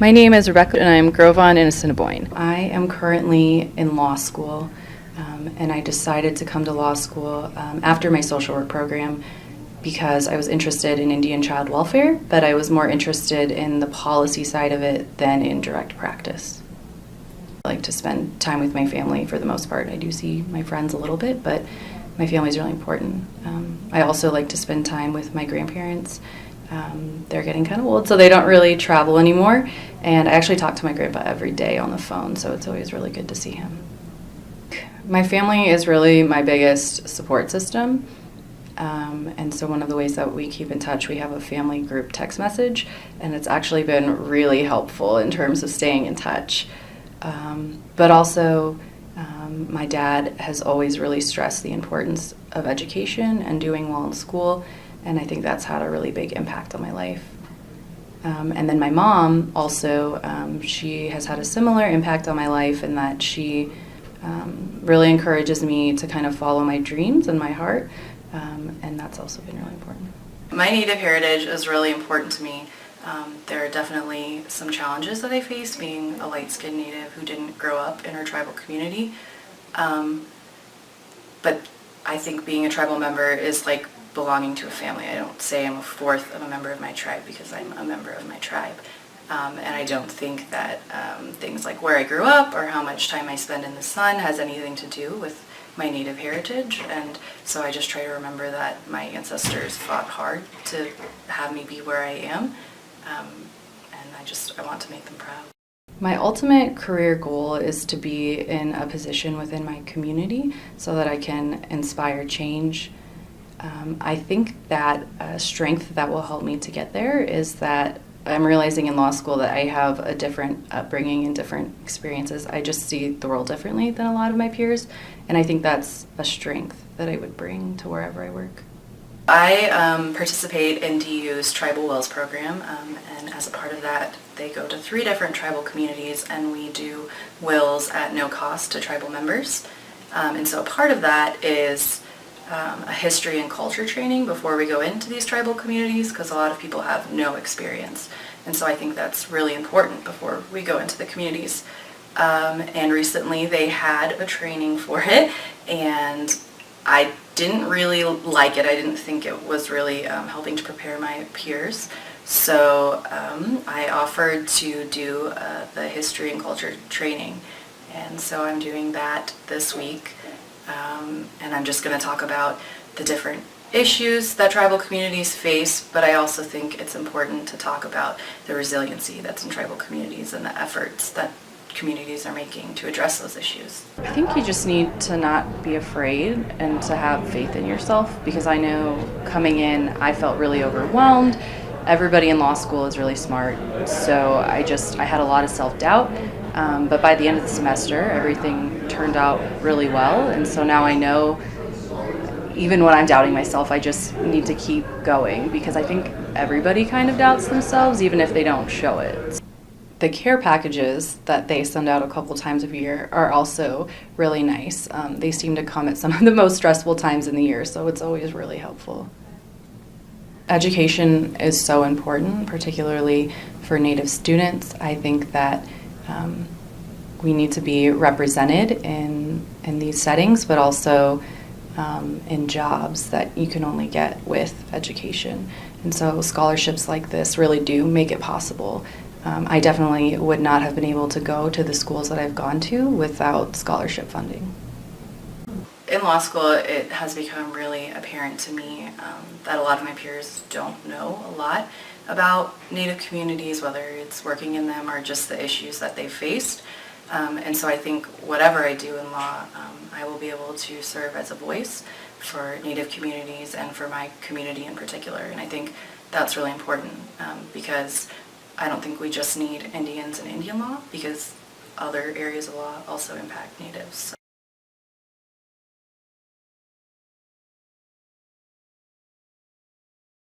My name is Rebecca, and I'm Grovon in Assiniboine. I am currently in law school, and I decided to come to law school after my social work program because I was interested in Indian child welfare, but I was more interested in the policy side of it than in direct practice. I like to spend time with my family for the most part. I do see my friends a little bit, but my family is really important. I also like to spend time with my grandparents. They're getting kind of old, so they don't really travel anymore. And I actually talk to my grandpa every day on the phone, so it's always really good to see him. My family is really my biggest support system. And so one of the ways that we keep in touch, we have a family group text message, and it's actually been really helpful in terms of staying in touch. But also, my dad has always really stressed the importance of education and doing well in school, and I think that's had a really big impact on my life. And then my mom also, she has had a similar impact on my life in that she really encourages me to kind of follow my dreams and my heart, and that's also been really important. My Native heritage is really important to me. There are definitely some challenges that I face being a light-skinned Native who didn't grow up in our tribal community. But I think being a tribal member is like belonging to a family. I don't say I'm a fourth of a member of my tribe because I'm a member of my tribe. And I don't think that things like where I grew up or how much time I spend in the sun has anything to do with my Native heritage. And so I just try to remember that my ancestors fought hard to have me be where I am. And I want to make them proud. My ultimate career goal is to be in a position within my community so that I can inspire change. I think that strength that will help me to get there is that I'm realizing in law school that I have a different upbringing and different experiences. I just see the world differently than a lot of my peers, and I think that's a strength that I would bring to wherever I work. I participate in DU's Tribal Wills program, and as a part of that, they go to 3 different tribal communities, and we do wills at no cost to tribal members. And so a part of that is a history and culture training before we go into these tribal communities, because a lot of people have no experience. And so I think that's really important before we go into the communities. And recently they had a training for it, and I didn't really like it. I didn't think it was really helping to prepare my peers. So I offered to do the history and culture training. And so I'm doing that this week. And I'm just going to talk about the different issues that tribal communities face, but I also think it's important to talk about the resiliency that's in tribal communities and the efforts that communities are making to address those issues. I think you just need to not be afraid and to have faith in yourself, because I know coming in I felt really overwhelmed. Everybody in law school is really smart, so I had a lot of self-doubt, but by the end of the semester everything turned out really well, and so now I know even when I'm doubting myself I just need to keep going, because I think everybody kind of doubts themselves even if they don't show it. The care packages that they send out a couple times a year are also really nice. They seem to come at some of the most stressful times in the year, so it's always really helpful. Education is so important, particularly for Native students. I think that we need to be represented in these settings, but also in jobs that you can only get with education. And so scholarships like this really do make it possible. I definitely would not have been able to go to the schools that I've gone to without scholarship funding. In law school, it has become really apparent to me that a lot of my peers don't know a lot about Native communities, whether it's working in them or just the issues that they've faced. And so I think whatever I do in law, I will be able to serve as a voice for Native communities and for my community in particular. And I think that's really important because I don't think we just need Indians in Indian law, because other areas of law also impact Natives.